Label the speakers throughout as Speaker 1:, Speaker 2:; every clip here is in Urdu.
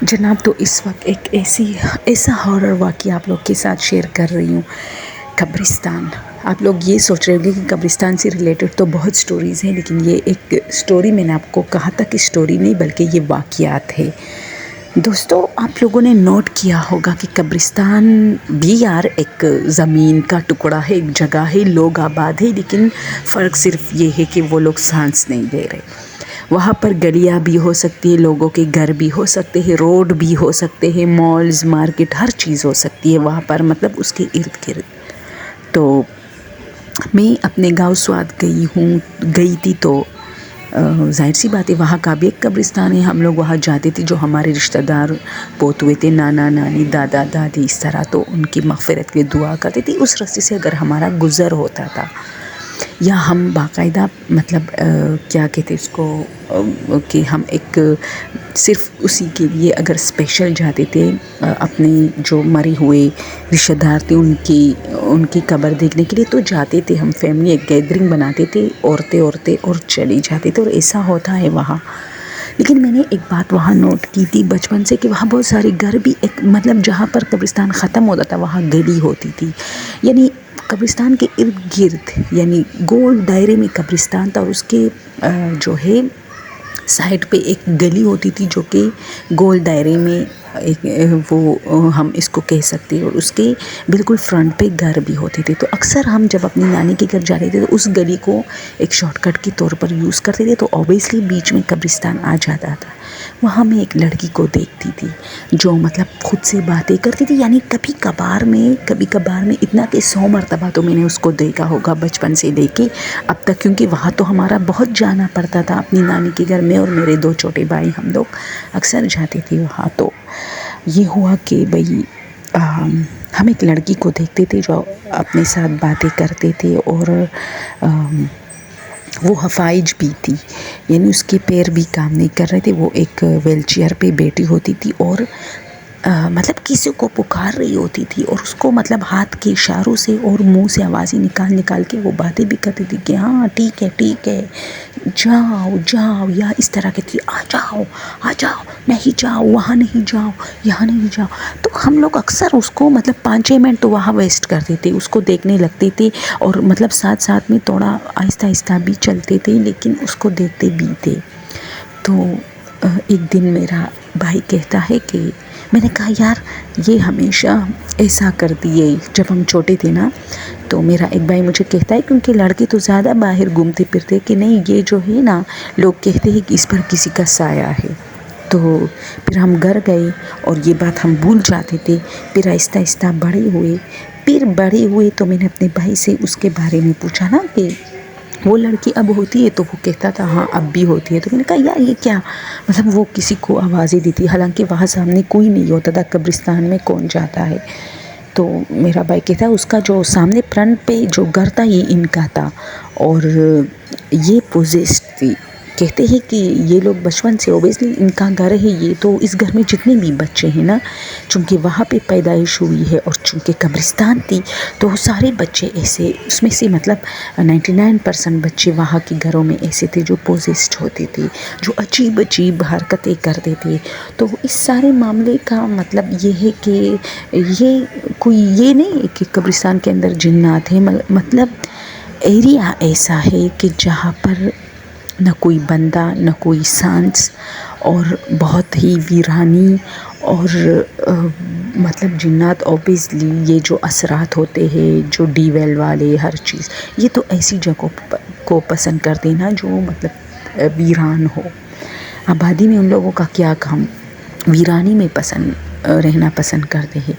Speaker 1: جناب، تو اس وقت ایک ایسا ہارر واقعہ آپ لوگ کے ساتھ شیئر کر رہی ہوں۔ قبرستان، آپ لوگ یہ سوچ رہے ہوں گے کہ قبرستان سے ریلیٹڈ تو بہت سٹوریز ہیں، لیکن یہ ایک سٹوری میں نے آپ کو کہا تھا کہ سٹوری نہیں بلکہ یہ واقعات ہے۔ دوستو، آپ لوگوں نے نوٹ کیا ہوگا کہ قبرستان بھی یار ایک زمین کا ٹکڑا ہے، ایک جگہ ہے، لوگ آباد ہے، لیکن فرق صرف یہ ہے کہ وہ لوگ سانس نہیں لے رہے۔ وہاں پر گلیاں بھی ہو سکتی ہے، لوگوں کے گھر بھی ہو سکتے ہیں، روڈ بھی ہو سکتے ہیں، مالز، مارکیٹ، ہر چیز ہو سکتی ہے وہاں پر، مطلب اس کے ارد گرد۔ تو میں اپنے گاؤں سوات گئی تھی تو ظاہر سی بات ہے وہاں کا بھی ایک قبرستان ہے۔ ہم لوگ وہاں جاتے تھے، جو ہمارے رشتہ دار فوت ہوئے تھے، نانا نانی، دادا دادی، اس طرح، تو ان کی مغفرت کے دعا کرتے تھے۔ اس راستے سے اگر ہمارا گزر ہوتا تھا یا ہم باقاعدہ مطلب کیا کہتے اس کو کہ ہم ایک صرف اسی کے لیے اگر اسپیشل جاتے تھے، اپنے جو مرے ہوئے رشتہ دار تھے ان کی قبر دیکھنے کے لیے، تو جاتے تھے ہم، فیملی ایک گیدرنگ بناتے تھے، عورتیں اور چلی جاتے تھے، اور ایسا ہوتا ہے وہاں۔ لیکن میں نے ایک بات وہاں نوٹ کی تھی بچپن سے کہ وہاں بہت سارے گھر بھی ایک مطلب جہاں پر قبرستان ختم ہوتا تھا وہاں گلی ہوتی تھی، یعنی قبرستان کے ارد گرد، یعنی گول دائرے میں قبرستان تھا، اور اس کے جو ہے سائڈ پہ ایک گلی ہوتی تھی جو کہ گول دائرے میں وہ ہم اس کو کہہ سکتے ہیں، اور اس کے بالکل فرنٹ پہ گھر بھی ہوتے تھے۔ تو اکثر ہم جب اپنی نانی کے گھر جاتے تھے تو اس گلی کو ایک شارٹ کٹ کے طور پر یوز کرتے تھے، تو اوبیسلی بیچ میں قبرستان آ جاتا تھا۔ وہاں میں ایک لڑکی کو دیکھتی تھی جو مطلب خود سے باتیں کرتی تھی، یعنی کبھی کبھار میں اتنا کہ 100 مرتبہ تو میں نے اس کو دیکھا ہوگا بچپن سے لے کے اب تک، کیونکہ وہاں تو ہمارا بہت جانا پڑتا تھا اپنی نانی کے گھر میں، اور میرے 2 چھوٹے بھائی، ہم لوگ اکثر جاتے تھے وہاں۔ تو یہ ہوا کہ بھئی ہم ایک لڑکی کو دیکھتے تھے جو اپنے ساتھ باتیں کرتے تھے، اور وہ حفائج بھی تھی، یعنی اس کے پیر بھی کام نہیں کر رہے تھے، وہ ایک ویل چیئر پہ بیٹھی ہوتی تھی، اور مطلب کسی کو پکار رہی ہوتی تھی، اور اس کو مطلب ہاتھ کے اشاروں سے اور منہ سے آوازیں نکال کے وہ باتیں بھی کرتی تھی کہ ہاں ٹھیک ہے، جاؤ، یا اس طرح کی تھی، آ جاؤ، نہیں جاؤ، وہاں نہیں جاؤ، یہاں نہیں جاؤ۔ تو ہم لوگ اکثر اس کو مطلب 5-6 منٹ تو وہاں ویسٹ کرتے تھے، اس کو دیکھنے لگتے تھے، اور مطلب ساتھ میں تھوڑا آہستہ بھی چلتے تھے، لیکن اس کو دیکھتے بھی تھے۔ تو ایک دن میرا بھائی کہتا ہے کہ میں نے کہا یار یہ ہمیشہ ایسا کرتی ہے، جب ہم چھوٹے تھے نا، تو میرا ایک بھائی مجھے کہتا ہے، کیونکہ لڑکے تو زیادہ باہر گھومتے پھرتے، کہ نہیں یہ جو ہے نا، لوگ کہتے ہیں کہ اس پر کسی کا سایہ ہے۔ تو پھر ہم گھر گئے اور یہ بات ہم بھول جاتے تھے، پھر آہستہ بڑے ہوئے تو میں نے اپنے بھائی سے اس کے بارے میں پوچھا نا کہ وہ لڑکی اب ہوتی ہے، تو وہ کہتا تھا ہاں اب بھی ہوتی ہے۔ تو میں نے کہا یار یہ کیا، مطلب وہ کسی کو آوازیں دیتی، حالانکہ وہاں سامنے کوئی نہیں ہوتا تھا، قبرستان میں کون جاتا ہے۔ تو میرا بھائی کہتا ہے اس کا جو سامنے فرنٹ پہ جو گھر تھا یہ ان کا تھا، اور یہ پوزیسڈ تھی۔ کہتے ہیں کہ یہ لوگ بچپن سے اوبیسلی ان کا گھر ہے یہ، تو اس گھر میں جتنے بھی بچے ہیں نا، چونکہ وہاں پہ پیدائش ہوئی ہے اور چونکہ قبرستان تھی، تو وہ سارے بچے ایسے، اس میں سے مطلب 99% بچے وہاں کے گھروں میں ایسے تھے جو پوزیسڈ ہوتے تھے، جو عجیب حرکتیں کرتے تھے۔ تو اس سارے معاملے کا مطلب یہ ہے کہ یہ کوئی یہ نہیں ہے کہ قبرستان کے اندر جنات ہیں، مطلب ایریا ایسا ہے کہ جہاں پر نہ کوئی بندہ، نہ کوئی سانس، اور بہت ہی ویرانی، اور مطلب جنات اوبیسلی یہ جو اثرات ہوتے ہیں، جو ڈی ویل والے، ہر چیز، یہ تو ایسی جگہوں کو پسند کرتے نا جو مطلب ویران ہو۔ آبادی میں ان لوگوں کا کیا کام، ویرانی میں رہنا پسند کرتے ہیں۔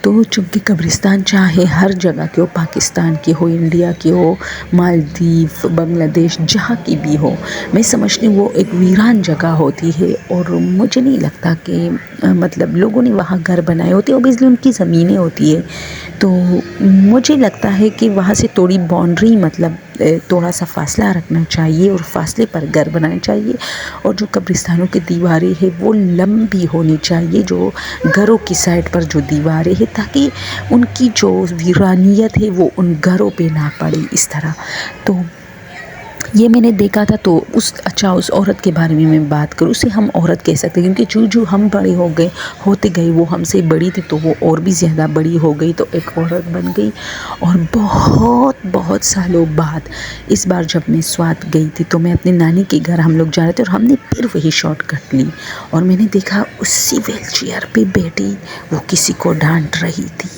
Speaker 1: تو چونکہ قبرستان چاہے ہر جگہ کے ہو، پاکستان کے ہو، انڈیا کے ہو، مالدیو، بنگلہ دیش، جہاں کی بھی ہو، میں سمجھتی ہوں وہ ایک ویران جگہ ہوتی ہے، اور مجھے نہیں لگتا کہ مطلب لوگوں نے وہاں گھر بنائے ہوتے، اوبیسلی ان کی زمینیں ہوتی ہے، تو مجھے لگتا ہے کہ وہاں سے تھوڑی باؤنڈری، مطلب تھوڑا سا فاصلہ رکھنا چاہیے، اور فاصلے پر گھر بنانا چاہیے، اور جو قبرستانوں کی دیواریں ہیں وہ لمبی ہونی چاہیے، جو گھروں کی سائڈ پر جو دیواریں ہیں، تاکہ ان کی جو ویرانیت ہے وہ ان گھروں پہ نہ پڑے اس طرح۔ تو یہ میں نے دیکھا تھا تو اس عورت کے بارے میں بات کروں، اسے ہم عورت کہہ سکتے ہیں کیونکہ جو ہم بڑے ہوتے گئے وہ ہم سے بڑی تھی، تو وہ اور بھی زیادہ بڑی ہو گئی تو ایک عورت بن گئی۔ اور بہت سالوں بعد اس بار جب میں سوات گئی تھی تو میں اپنے نانی کے گھر ہم لوگ جا رہے تھے اور ہم نے پھر وہی شارٹ کٹ لی، اور میں نے دیکھا اسی ویل چیئر پہ بیٹھی وہ کسی کو ڈانٹ رہی تھی۔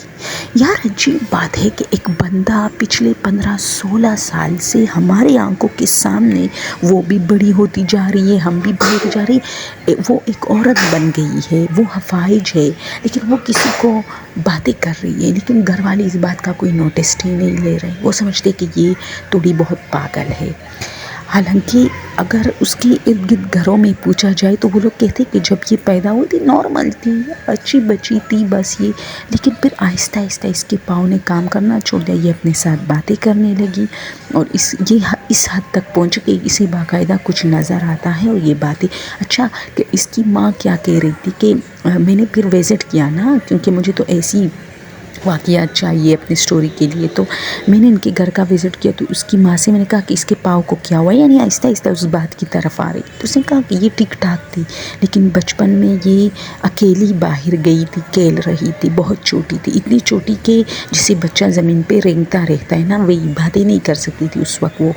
Speaker 1: یار عجیب بات ہے کہ ایک بندہ پچھلے 15-16 سال سے ہمارے آنکھوں کے سامنے وہ بھی بڑی ہوتی جا رہی ہے، ہم بھی بڑی ہوتی جا رہی ہے، وہ ایک عورت بن گئی ہے، وہ حفائج ہے، لیکن وہ کسی کو باتیں کر رہی ہے، لیکن گھر والے اس بات کا کوئی نوٹس ہی نہیں لے رہے، وہ سمجھتے کہ یہ تھوڑی بہت پاگل ہے۔ حالانکہ اگر اس کے ارد گرد گھروں میں پوچھا جائے تو وہ لوگ کہتے کہ جب یہ پیدا ہوئی تھی نارمل تھی، اچھی بچی تھی بس یہ، لیکن پھر آہستہ آہستہ اس کے پاؤں نے کام کرنا چھوڑ دیا، یہ اپنے ساتھ باتیں کرنے لگی اور یہ اس حد تک پہنچ کہ اسے باقاعدہ کچھ نظر آتا ہے اور یہ باتیں۔ اچھا کہ اس کی ماں کیا کہہ رہی تھی کہ میں نے پھر وزٹ کیا نا، کیونکہ مجھے تو ایسی واقعات چاہیے اپنی سٹوری کے لیے، تو میں نے ان کے گھر کا وزٹ کیا تو اس کی ماں سے میں نے کہا کہ اس کے پاؤں کو کیا ہوا، یعنی آہستہ آہستہ اس بات کی طرف آ رہی تھی، تو اس نے کہا کہ یہ ٹھیک ٹھاک تھی، لیکن بچپن میں یہ اکیلی باہر گئی تھی، کھیل رہی تھی، بہت چھوٹی تھی، اتنی چھوٹی کہ جسے بچہ زمین پہ رینگتا رہتا ہے نا، وہی باتیں نہیں کر سکتی تھی اس وقت وہ،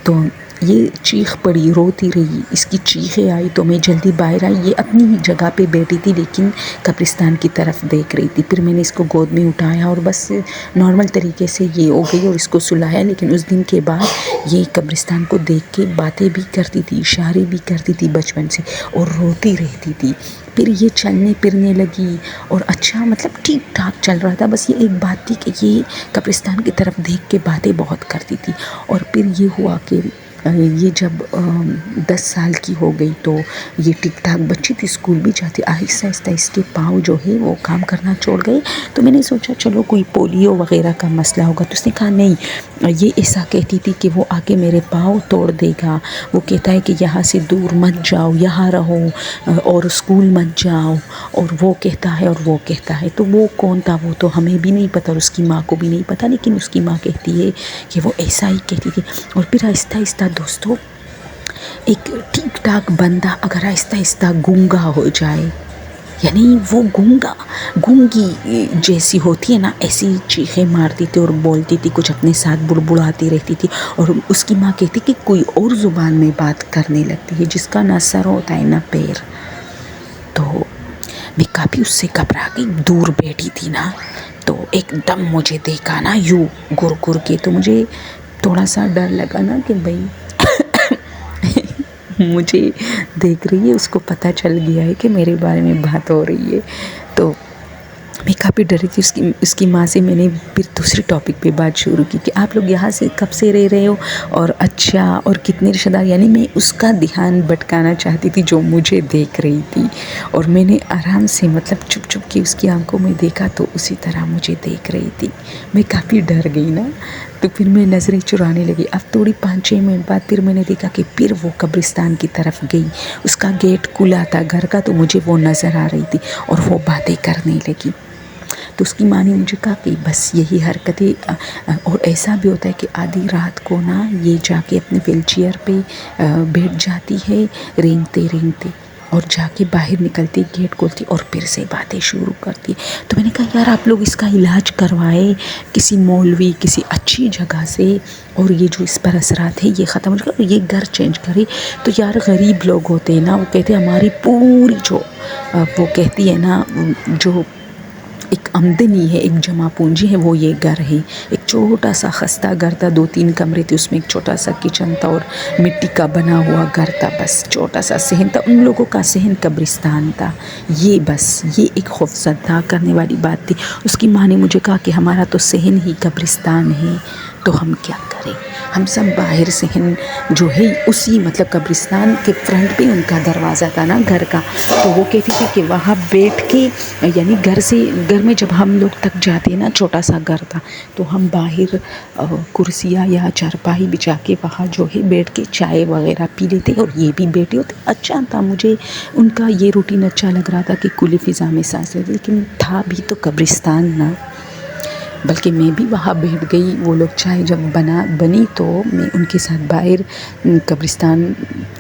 Speaker 1: تو یہ چیخ پڑی، روتی رہی، اس کی چیخیں آئی تو میں جلدی باہر آئی، یہ اپنی ہی جگہ پہ بیٹھی تھی لیکن قبرستان کی طرف دیکھ رہی تھی، پھر میں نے اس کو گود میں اٹھایا اور بس نارمل طریقے سے یہ ہو گئی اور اس کو سلایا، لیکن اس دن کے بعد یہ قبرستان کو دیکھ کے باتیں بھی کرتی تھی، اشارے بھی کرتی تھی بچپن سے، اور روتی رہتی تھی۔ پھر یہ چلنے پھرنے لگی اور اچھا مطلب ٹھیک ٹھاک چل رہا تھا، بس یہ ایک بات تھی کہ یہ قبرستان کی طرف دیکھ کے باتیں بہت کرتی تھی، اور پھر یہ ہوا کہ یہ جب 10 سال کی ہو گئی تو یہ ٹھیک ٹھاک بچی تھی، اسکول بھی جاتی، آہستہ آہستہ اس کے پاؤں جو ہے وہ کام کرنا چھوڑ گئے، تو میں نے سوچا چلو کوئی پولیو وغیرہ کا مسئلہ ہوگا، تو اس نے کہا نہیں، یہ ایسا کہتی تھی کہ وہ آگے میرے پاؤں توڑ دے گا، وہ کہتا ہے کہ یہاں سے دور مت جاؤ، یہاں رہو اور اسکول مت جاؤ، اور وہ کہتا ہے اور وہ کہتا ہے، تو وہ کون تھا وہ تو ہمیں بھی نہیں پتا اور اس کی ماں کو بھی نہیں پتا، لیکن اس کی ماں کہتی ہے کہ وہ ایسا ہی کہتی تھی۔ اور پھر آہستہ آہستہ دوستو ایک ٹھیک ٹھاک بندہ اگر آہستہ آہستہ گونگا ہو جائے، یعنی وہ گونگی جیسی ہوتی ہے نا، ایسی چیخیں مارتی تھی اور بولتی تھی، کچھ اپنے ساتھ بڑبڑاتی رہتی تھی، اور اس کی ماں کہتی کہ کوئی اور زبان میں بات کرنے لگتی ہے جس کا نہ سر ہوتا ہے نہ پیر، تو میں کافی اس سے گھبرا کے دور بیٹھی تھی نا، تو ایک دم مجھے دیکھا نا یوں گر کے، تو مجھے تھوڑا سا ڈر لگا نا کہ بھئی مجھے دیکھ رہی ہے، اس کو پتہ چل گیا ہے کہ میرے بارے میں بات ہو رہی ہے، تو میں کافی ڈری تھی۔ اس کی ماں سے میں نے پھر دوسری ٹاپک پہ بات شروع کی کہ آپ لوگ یہاں سے کب سے رہ رہے ہو اور اچھا اور کتنے رشتہ دار، یعنی میں اس کا دھیان بھٹکانا چاہتی تھی جو مجھے دیکھ رہی تھی، اور میں نے آرام سے مطلب چپ چپ کے اس کی آنکھوں میں دیکھا تو اسی طرح مجھے دیکھ رہی تھی، میں کافی ڈر گئی نا، تو پھر میں نظریں چرانے لگی، اب تھوڑی 5-6 منٹ بعد پھر میں نے دیکھا کہ پھر وہ قبرستان کی طرف گئی، اس کا گیٹ کھلا تھا گھر کا، تو مجھے وہ نظر آ رہی تھی اور وہ باتیں کرنے لگی، تو اس کی ماں نے مجھے کہا کہ بس یہی حرکتیں، اور ایسا بھی ہوتا ہے کہ آدھی رات کو نا یہ جا کے اپنے ویل چیئر پہ بیٹھ جاتی ہے رینگتے رینگتے، اور جا کے باہر نکلتی، گیٹ کھولتی اور پھر سے باتیں شروع کرتی، تو میں نے کہا یار آپ لوگ اس کا علاج کروائے کسی مولوی کسی اچھی جگہ سے، اور یہ جو اس پر اثرات ہے یہ ختم ہو جائے، یہ گھر چینج کرے، تو یار غریب لوگ ہوتے ہیں نا، وہ کہتے ہیں ہماری پوری جو وہ کہتی ہے نا جو ایک آمدنی ہے، ایک جمع پونجی ہے، وہ یہ گھر ہے، ایک چھوٹا سا خستہ گھر تھا، 2-3 کمرے تھے، اس میں ایک چھوٹا سا کچن تھا اور مٹی کا بنا ہوا گھر تھا، بس چھوٹا سا صحن تھا، ان لوگوں کا صحن قبرستان تھا، یہ بس یہ ایک خوفزدہ کرنے والی بات تھی۔ اس کی ماں نے مجھے کہا کہ ہمارا تو صحن ہی قبرستان ہے، تو ہم کیا کریں، ہم سب باہر صحن جو ہے اسی مطلب قبرستان کے فرنٹ پہ ان کا دروازہ تھا نا گھر کا، تو وہ کہتی تھی کہ وہاں بیٹھ کے، یعنی گھر میں جب ہم لوگ تک جاتے ہیں نا، چھوٹا سا گھر تھا، تو ہم باہر کرسیاں یا چارپائی بچھا کے وہاں جو ہے بیٹھ کے چائے وغیرہ پی لیتے اور یہ بھی بیٹھے ہوتے، اچھا تھا، مجھے ان کا یہ روٹین اچھا لگ رہا تھا کہ کھلی فضا میں سانس لیتے، لیکن تھا بھی تو قبرستان نا، بلکہ میں بھی وہاں بیٹھ گئی. وہ لوگ چائے جب بنی تو میں ان کے ساتھ باہر قبرستان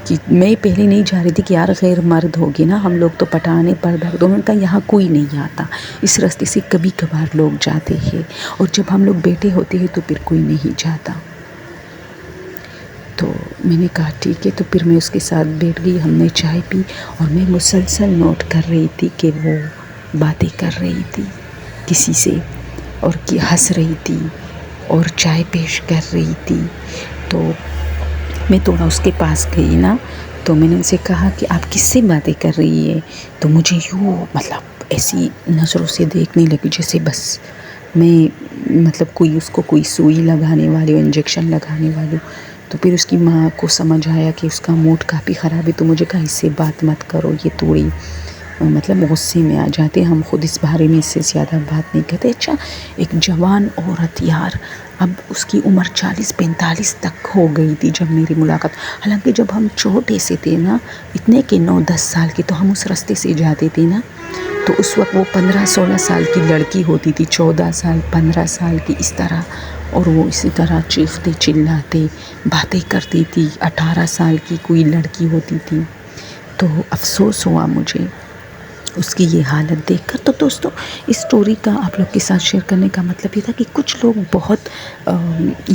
Speaker 1: کی میں پہلے نہیں جا رہی تھی کہ یار غیر مرد ہوگی نا, ہم لوگ تو پٹانے پردہ. تو انہوں نے کہا یہاں کوئی نہیں آتا, اس راستے سے کبھی کبھار لوگ جاتے ہیں, اور جب ہم لوگ بیٹھے ہوتے ہیں تو پھر کوئی نہیں جاتا. تو میں نے کہا ٹھیک ہے. تو پھر میں اس کے ساتھ بیٹھ گئی, ہم نے چائے پی, اور میں مسلسل نوٹ کر رہی تھی کہ وہ باتیں کر رہی تھی کسی سے, اور کہ ہنس رہی تھی اور چائے پیش کر رہی تھی. تو میں تھوڑا اس کے پاس گئی نا, تو میں نے ان سے کہا کہ آپ کس سے باتیں کر رہی ہے؟ تو مجھے یوں مطلب ایسی نظروں سے دیکھنے لگی جیسے بس میں مطلب اس کو کوئی سوئی لگانے والی ہو, انجیکشن لگانے والی ہو. تو پھر اس کی ماں کو سمجھ آیا کہ اس کا موڈ کافی خراب ہے, تو مجھے کہا اس سے بات مت کرو, یہ تھوڑی مطلب غصے میں آ جاتے, ہم خود اس بارے میں اس سے زیادہ بات نہیں کرتے. اچھا ایک جوان عورت یار, اب اس کی عمر 40-45 تک ہو گئی تھی جب میری ملاقات. حالانکہ جب ہم چھوٹے سے تھے نا, اتنے کہ 9-10 سال کے, تو ہم اس راستے سے جاتے تھے نا, تو اس وقت وہ 15-16 سال کی لڑکی ہوتی تھی, 14 سال 15 سال کی اس طرح, اور وہ اسی طرح چیختے چلاتے باتیں کرتی تھی. 18 سال کی کوئی لڑکی ہوتی تھی. تو افسوس ہوا مجھے اس کی یہ حالت دیکھ کر. تو دوستو اس سٹوری کا آپ لوگ کے ساتھ شیئر کرنے کا مطلب یہ تھا کہ کچھ لوگ بہت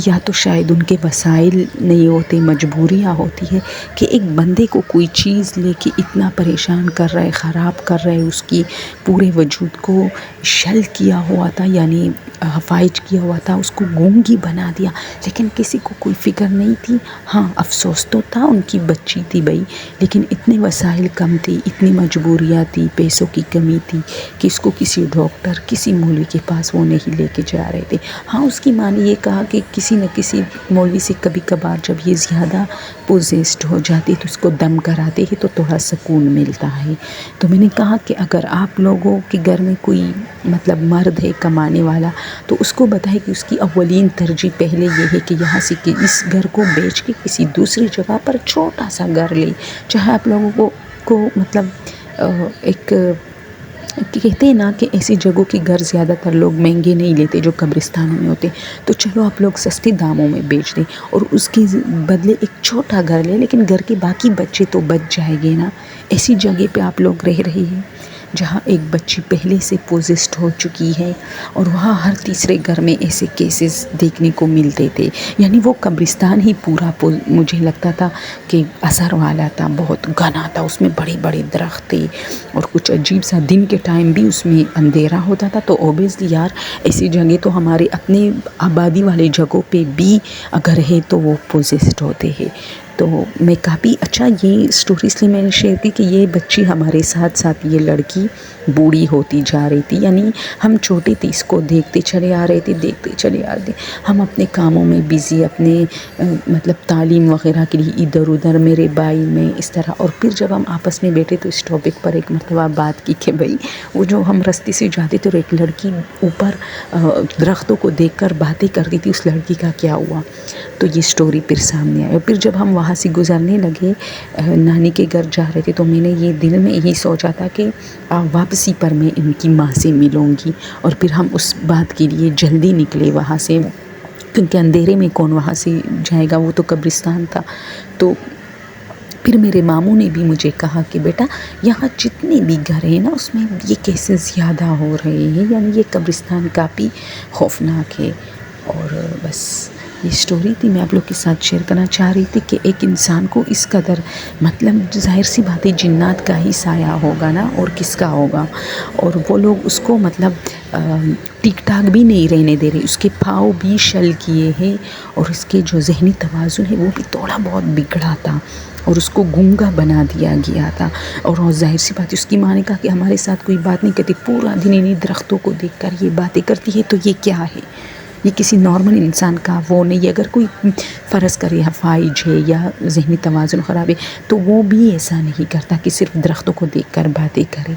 Speaker 1: یا تو شاید ان کے وسائل نہیں ہوتے, مجبوریاں ہوتی ہے کہ ایک بندے کو کوئی چیز لے کے اتنا پریشان کر رہا ہے, خراب کر رہا ہے, اس کی پورے وجود کو شل کیا ہوا تھا, یعنی حفائج کیا ہوا تھا, اس کو گونگی بنا دیا, لیکن کسی کو کوئی فکر نہیں تھی. ہاں افسوس تو تھا, ان کی بچی تھی بھائی, لیکن اتنے وسائل کم تھی, اتنی مجبوریاں تھی, پیسوں کی کمی تھی کہ اس کو کسی ڈاکٹر کسی مولوی کے پاس وہ نہیں لے کے جا رہے تھے. ہاں اس کی ماں نے یہ کہا کہ کسی نہ کسی مولوی سے کبھی کبھار جب یہ زیادہ پوزیسڈ ہو جاتی ہے تو اس کو دم کراتے ہیں تو تھوڑا سکون ملتا ہے. تو میں نے کہا کہ اگر آپ لوگوں کے گھر میں کوئی مطلب مرد ہے کمانے والا, تو اس کو بتائے کہ اس کی اولین ترجیح پہلے یہ ہے کہ یہاں سے کہ اس گھر کو بیچ کے کسی دوسری جگہ پر چھوٹا سا گھر لے. چاہے آپ لوگوں کو مطلب ایک کہتے ہیں نا کہ ایسی جگہوں کے گھر زیادہ تر لوگ مہنگے نہیں لیتے جو قبرستانوں میں ہوتے, تو چلو آپ لوگ سستے داموں میں بیچ دیں اور اس کے بدلے ایک چھوٹا گھر لیں, لیکن گھر کے باقی بچے تو بچ جائیں گے نا. ایسی جگہ پہ آپ لوگ رہ رہے ہیں جہاں ایک بچی پہلے سے پوزیسڈ ہو چکی ہے, اور وہاں ہر تیسرے گھر میں ایسے کیسز دیکھنے کو ملتے تھے. یعنی وہ قبرستان ہی پورا مجھے لگتا تھا کہ اثر والا تھا, بہت گھنا تھا, اس میں بڑے بڑے درخت تھے, اور کچھ عجیب سا دن کے ٹائم بھی اس میں اندھیرا ہوتا تھا. تو اوبیسلی یار ایسی جگہ تو ہمارے اپنے آبادی والے جگہوں پہ بھی اگر ہے تو وہ پوزیسڈ ہوتے ہیں. تو میں کافی اچھا یہ سٹوری اس لیے میں نے شیئر کی کہ یہ بچی ہمارے ساتھ ساتھ یہ لڑکی بوڑھی ہوتی جا رہی تھی. یعنی ہم چھوٹے تھے, اس کو دیکھتے چلے آ رہے تھے, دیکھتے چلے آ رہے تھے, ہم اپنے کاموں میں بزی, اپنے مطلب تعلیم وغیرہ کے لیے ادھر ادھر, میرے بھائی میں اس طرح. اور پھر جب ہم آپس میں بیٹھے تو اس ٹاپک پر ایک مرتبہ بات کی کہ بھائی وہ جو ہم رستے سے جاتے تھے اور ایک لڑکی اوپر درختوں کو دیکھ کر باتیں کرتی تھی, اس لڑکی کا کیا ہوا. تو یہ سٹوری پھر سامنے آئی. اور پھر جب ہم وہاں سے گزرنے لگے, نانی کے گھر جا رہے تھے, تو میں نے یہ دل میں یہی سوچا تھا کہ واپسی پر میں ان کی ماں سے ملوں گی, اور پھر ہم اس بات کے لیے جلدی نکلے وہاں سے, کیونکہ اندھیرے میں کون وہاں سے جائے گا, وہ تو قبرستان تھا. تو پھر میرے ماموں نے بھی مجھے کہا کہ بیٹا یہاں جتنے بھی گھر ہیں نا اس میں یہ کیسز زیادہ ہو رہے ہیں, یعنی یہ قبرستان کافی خوفناک ہے. اور بس یہ سٹوری تھی, میں آپ لوگ کے ساتھ شیئر کرنا چاہ رہی تھی کہ ایک انسان کو اس قدر مطلب ظاہر سی بات ہے جنات کا ہی سایہ ہوگا نا, اور کس کا ہوگا. اور وہ لوگ اس کو مطلب ٹک ٹاک بھی نہیں رہنے دے رہے, اس کے پاؤں بھی شل کیے ہیں, اور اس کے جو ذہنی توازن ہے وہ بھی تھوڑا بہت بگڑا تھا, اور اس کو گونگا بنا دیا گیا تھا. اور ظاہر سی بات ہے اس کی ماں نے کہا کہ ہمارے ساتھ کوئی بات نہیں کرتی, پورا دن انہیں درختوں کو دیکھ کر یہ باتیں کرتی ہے, تو یہ کیا ہے, یہ کسی نارمل انسان کا وہ نہیں. اگر کوئی فرض کرے حفائج ہے یا ذہنی توازن خراب ہے تو وہ بھی ایسا نہیں کرتا کہ صرف درختوں کو دیکھ کر باتیں کرے.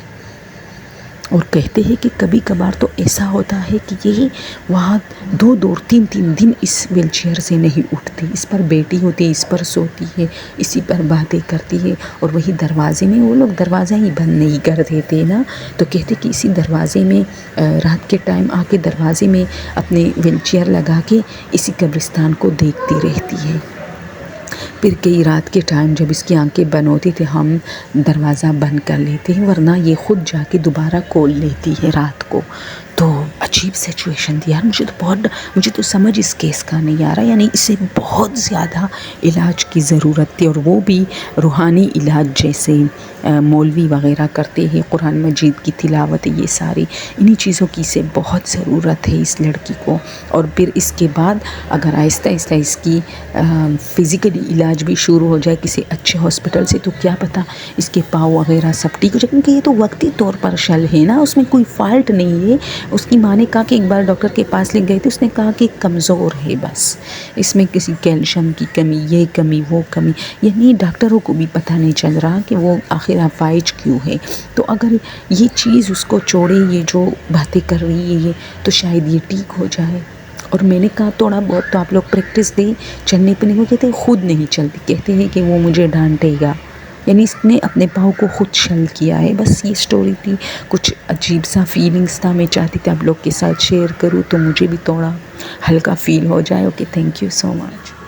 Speaker 1: اور کہتے ہیں کہ کبھی کبھار تو ایسا ہوتا ہے کہ یہ وہاں 2-2 3 دن اس ویل چیئر سے نہیں اٹھتی، اس پر بیٹھی ہوتی ہے، اس پر سوتی ہے، اسی پر باتیں کرتی ہے، اور وہی دروازے میں وہ لوگ دروازہ ہی بند نہیں کر دیتے نا، تو کہتے کہ اسی دروازے میں رات کے ٹائم آ کے دروازے میں اپنے ویل چیئر لگا کے اسی قبرستان کو دیکھتی رہتی ہے۔ پھر کئی رات کے ٹائم جب اس کی آنکھیں بند ہوتی تھی ہم دروازہ بند کر لیتے ہیں، ورنہ یہ خود جا کے دوبارہ کھول لیتی ہے رات کو۔ تو عجیب سچویشن تھی یار، مجھے تو سمجھ اس کیس کا نہیں آ رہا، یعنی اسے بہت زیادہ علاج کی ضرورت تھی، اور وہ بھی روحانی علاج جیسے مولوی وغیرہ کرتے ہیں، قرآن مجید کی تلاوت، یہ ساری انہی چیزوں کی اسے بہت ضرورت ہے اس لڑکی کو۔ اور پھر اس کے بعد اگر آہستہ آہستہ اس کی فزیکلی علاج بھی شروع ہو جائے کسی اچھے ہاسپٹل سے، تو کیا پتہ اس کے پاؤں وغیرہ سب ٹھیک ہو جائے، کیونکہ یہ تو وقتی طور پر شل ہے نا، اس میں کوئی فالٹ نہیں ہے۔ اس کی ماں نے کہا کہ ایک بار ڈاکٹر کے پاس لے گئے تھے، اس نے کہا کہ کمزور ہے، بس اس میں کسی کیلشیم کی کمی، یہ کمی وہ کمی، یعنی ڈاکٹروں کو بھی پتہ نہیں چل رہا کہ وہ آخر افائج کیوں ہے۔ تو اگر یہ چیز اس کو چھوڑے، یہ جو باتیں کر رہی ہے یہ، تو شاید یہ ٹھیک ہو جائے۔ اور میں نے کہا تھوڑا بہت تو آپ لوگ پریکٹس دیں، چلنے پہ نہیں، وہ کہتے ہیں خود نہیں چلتی، کہتے ہیں کہ وہ مجھے ڈانٹے گا، یعنی اس نے اپنے پاؤں کو خود شل کیا ہے۔ بس یہ سٹوری تھی، کچھ عجیب سا فیلنگز تھا، میں چاہتی تھی آپ لوگ کے ساتھ شیئر کروں تو مجھے بھی تھوڑا ہلکا فیل ہو جائے۔ Okay, thank you so much.